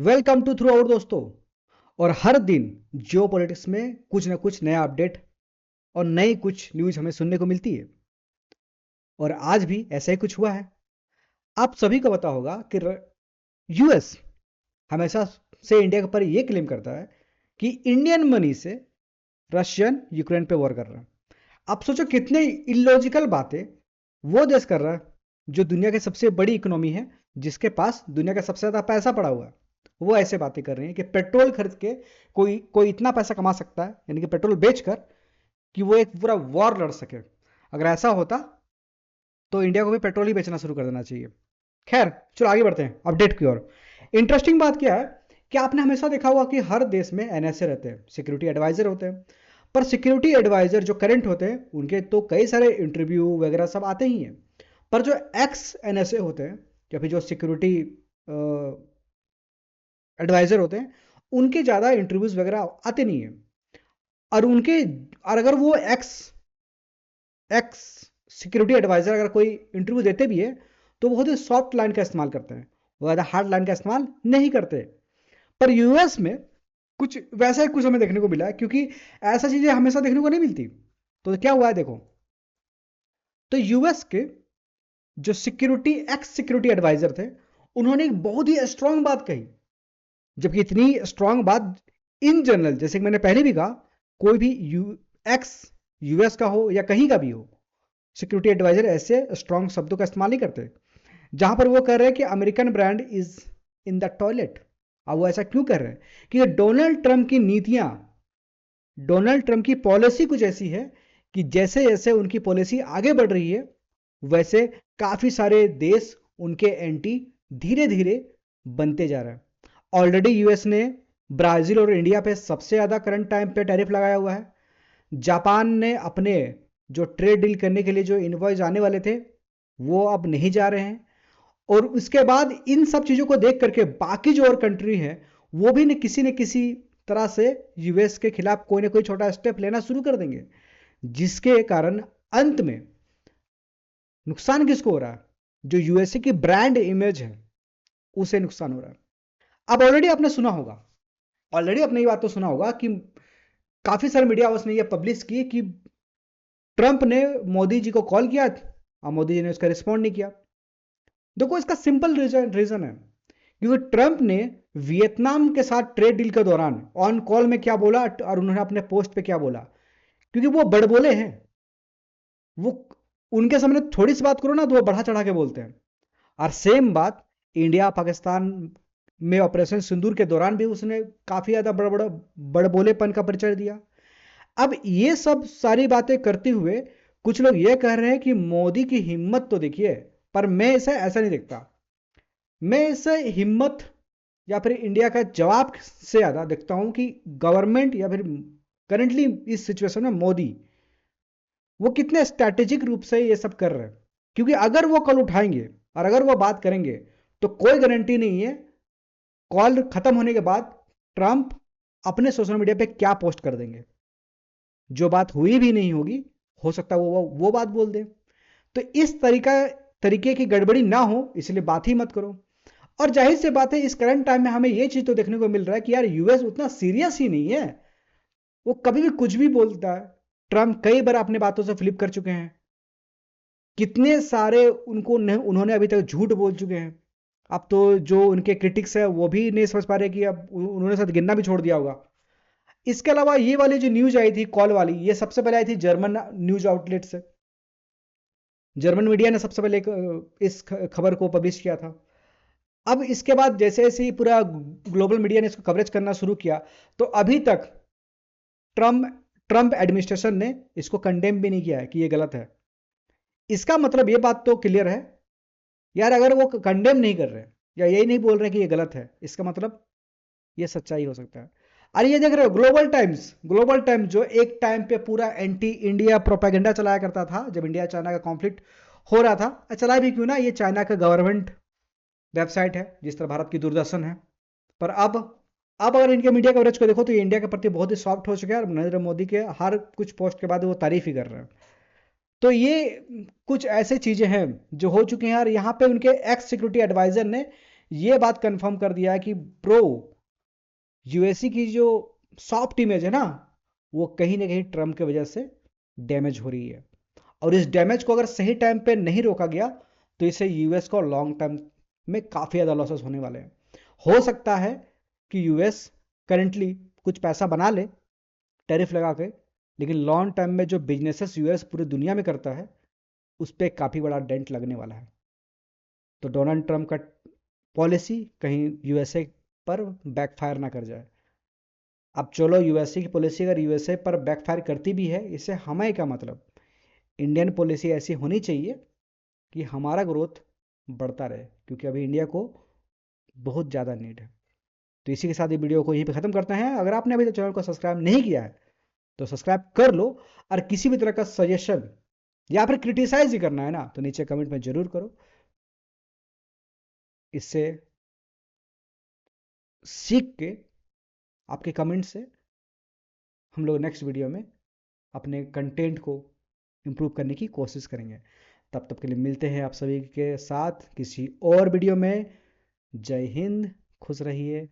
Welcome to through out दोस्तों। और हर दिन जियो पॉलिटिक्स में कुछ ना कुछ नया अपडेट और नई कुछ न्यूज हमें सुनने को मिलती है। और आज भी ऐसा ही कुछ हुआ है। आप सभी को पता होगा कि यूएस हमेशा से इंडिया के ऊपर ये क्लेम करता है कि इंडियन मनी से रशियन यूक्रेन पे वॉर कर रहा है। आप सोचो कितने इलॉजिकल बातें वो देश कर रहा है जो दुनिया की सबसे बड़ी इकोनॉमी है, जिसके पास दुनिया का सबसे ज़्यादा पैसा पड़ा हुआ है। वो ऐसे बातें कर रहे हैं कि पेट्रोल खरीद के कोई कोई इतना पैसा कमा सकता है, यानी कि पेट्रोल बेचकर, कि वो एक पूरा वॉर लड़ सके। अगर ऐसा होता तो इंडिया को भी पेट्रोल ही बेचना शुरू कर देना चाहिए। खैर, चलो आगे बढ़ते हैं अपडेट की ओर। इंटरेस्टिंग बात क्या है कि आपने हमेशा देखा होगा कि हर देश में एनएसए रहते हैं, सिक्योरिटी एडवाइजर होते हैं। पर सिक्योरिटी एडवाइजर जो करंट होते हैं उनके तो कई सारे इंटरव्यू वगैरह सब आते ही हैं। पर जो एक्स एनएसए होते हैं या फिर जो सिक्योरिटी एडवाइजर होते हैं, उनके ज़्यादा इंटरव्यूज वगैरह आते नहीं हैं। और उनके और अगर वो एक्स एक्स सिक्योरिटी एडवाइजर अगर कोई इंटरव्यू देते भी है तो बहुत ही सॉफ्ट लाइन का इस्तेमाल करते हैं, वो ज़्यादा हार्ड लाइन का इस्तेमाल नहीं करते। पर यूएस में कुछ वैसा ही कुछ हमें देखने को मिला है, क्योंकि ऐसा चीज़ें हमेशा देखने को नहीं मिलती। तो क्या हुआ है देखो। तो यूएस के जो एक्स सिक्योरिटी एडवाइजर थे, उन्होंने एक बहुत ही स्ट्रांग बात कही। जबकि इतनी स्ट्रांग बात इन जनरल, जैसे कि मैंने पहले भी कहा, कोई भी एक्स यूएस का हो या कहीं का भी हो, सिक्योरिटी एडवाइजर ऐसे स्ट्रांग शब्दों का इस्तेमाल नहीं करते। जहां पर वो कह रहे हैं कि American brand is in the toilet. अब वो ऐसा क्यों कर रहे हैं? कि डोनाल्ड ट्रंप की नीतियां, डोनाल्ड ट्रंप की पॉलिसी कुछ ऐसी है कि जैसे जैसे उनकी पॉलिसी आगे बढ़ रही है, वैसे काफी सारे देश उनके एंटी धीरे धीरे बनते जा रहे हैं। ऑलरेडी यूएस ने ब्राजील और इंडिया पे सबसे ज़्यादा करंट टाइम पे टैरिफ लगाया हुआ है। जापान ने अपने जो ट्रेड डील करने के लिए जो इनवॉइस आने वाले थे, वो अब नहीं जा रहे हैं। और उसके बाद इन सब चीज़ों को देख करके बाकी जो और कंट्री है, वो भी न किसी तरह से यूएस के खिलाफ कोई ना कोई छोटा स्टेप लेना शुरू कर देंगे, जिसके कारण अंत में नुकसान किसको हो रहा है? जो यूएसए की ब्रांड इमेज है, उसे नुकसान हो रहा है। अब ऑलरेडी आपने ये बात तो सुना होगा कि काफी सारे मीडिया हाउस ने ये पब्लिश की कि ट्रंप ने मोदी जी को कॉल किया और मोदी जी ने उसका रिस्पॉन्ड नहीं किया। देखो, इसका सिंपल रीजन है, क्योंकि ट्रंप ने वियतनाम के साथ ट्रेड डील के दौरान ऑन कॉल में क्या बोला और उन्होंने अपने पोस्ट पे क्या बोला। क्योंकि वो बड़बोले हैं, वो उनके सामने थोड़ी सी बात करो ना तो वो बढ़ा चढ़ा के बोलते हैं। और सेम बात इंडिया पाकिस्तान में ऑपरेशन सिंदूर के दौरान भी उसने काफी ज्यादा बड़बोलेपन का परिचय दिया। अब ये सब सारी बातें करते हुए कुछ लोग ये कह रहे हैं कि मोदी की हिम्मत तो देखिए। पर मैं इसे ऐसा नहीं देखता। मैं इसे हिम्मत या फिर इंडिया का जवाब से ज्यादा देखता हूं कि गवर्नमेंट या फिर करंटली इस सिचुएशन में मोदी, वो कितने स्ट्रैटेजिक रूप से ये सब कर रहे हैं। क्योंकि अगर वो कल उठाएंगे और अगर वो बात करेंगे तो कोई गारंटी नहीं है कॉल खत्म होने के बाद ट्रंप अपने सोशल मीडिया पे क्या पोस्ट कर देंगे। जो बात हुई भी नहीं होगी, हो सकता है वो बात बोल दे। तो इस तरीके की गड़बड़ी ना हो, इसलिए बात ही मत करो। और जाहिर से बात है, इस करंट टाइम में हमें यह चीज तो देखने को मिल रहा है कि यार यूएस उतना सीरियस ही नहीं है। वो कभी भी कुछ भी बोलता है। ट्रंप कई बार अपने बातों से फ्लिप कर चुके हैं। कितने सारे उन्होंने अभी तक झूठ बोल चुके हैं। अब तो जो उनके क्रिटिक्स है वो भी नहीं समझ पा रहे कि अब उन्होंने साथ गिनना भी छोड़ दिया होगा। इसके अलावा ये वाली जो न्यूज आई थी कॉल वाली, ये सबसे पहले आई थी जर्मन न्यूज आउटलेट से। जर्मन मीडिया ने सबसे पहले इस खबर को पब्लिश किया था। अब इसके बाद जैसे जैसे ही पूरा ग्लोबल मीडिया ने इसको कवरेज करना शुरू किया, तो अभी तक ट्रम्प ट्रम्प एडमिनिस्ट्रेशन ने इसको कंडेम भी नहीं किया है कि ये गलत है। इसका मतलब ये बात तो क्लियर है यार, अगर वो कंडेम नहीं कर रहे या यही नहीं बोल रहे कि ये गलत है, इसका मतलब ये सच्चाई हो सकता है। अरे ये देख रहे हो, ग्लोबल टाइम्स जो एक टाइम पे पूरा एंटी इंडिया प्रोपेगेंडा चलाया करता था जब इंडिया चाइना का कॉन्फ्लिक्ट हो रहा था, चला भी क्यों ना, ये चाइना का गवर्नमेंट वेबसाइट है जिस तरह भारत की दूरदर्शन है। पर अब अगर इनके मीडिया कवरेज को देखो तो ये इंडिया के प्रति बहुत ही सॉफ्ट हो चुके हैं और नरेंद्र मोदी के हर कुछ पोस्ट के बाद वो तारीफ ही कर रहे हैं। तो ये कुछ ऐसे चीजें हैं जो हो चुकी हैं। और यहाँ पे उनके एक्स सिक्योरिटी एडवाइजर ने ये बात कंफर्म कर दिया है कि प्रो यूएसए की जो सॉफ्ट इमेज है ना, वो कहीं ना कहीं ट्रम्प की वजह से डैमेज हो रही है। और इस डैमेज को अगर सही टाइम पे नहीं रोका गया तो इससे यूएस को लॉन्ग टर्म में काफ़ी ज़्यादा लॉसेस होने वाले हैं। हो सकता है कि यूएस करेंटली कुछ पैसा बना ले टैरिफ लगा के, लेकिन लॉन्ग टर्म में जो बिजनेसेस यूएस पूरी दुनिया में करता है उस पर काफ़ी बड़ा डेंट लगने वाला है। तो डोनाल्ड ट्रम्प का पॉलिसी कहीं यूएसए पर बैकफायर ना कर जाए। अब चलो यूएसए की पॉलिसी अगर यूएसए पर बैकफायर करती भी है, इससे हमें क्या मतलब। इंडियन पॉलिसी ऐसी होनी चाहिए कि हमारा ग्रोथ बढ़ता रहे, क्योंकि अभी इंडिया को बहुत ज़्यादा नीड है। तो इसी के साथ ये वीडियो को यहीं पे ख़त्म करते हैं। अगर आपने अभी तक चैनल को सब्सक्राइब नहीं किया है तो सब्सक्राइब कर लो, और किसी भी तरह का सजेशन या फिर क्रिटिसाइज ही करना है ना तो नीचे कमेंट में ज़रूर करो। इससे सीख के आपके कमेंट से हम लोग नेक्स्ट वीडियो में अपने कंटेंट को इम्प्रूव करने की कोशिश करेंगे। तब तक के लिए मिलते हैं आप सभी के साथ किसी और वीडियो में। जय हिंद, खुश रहिए।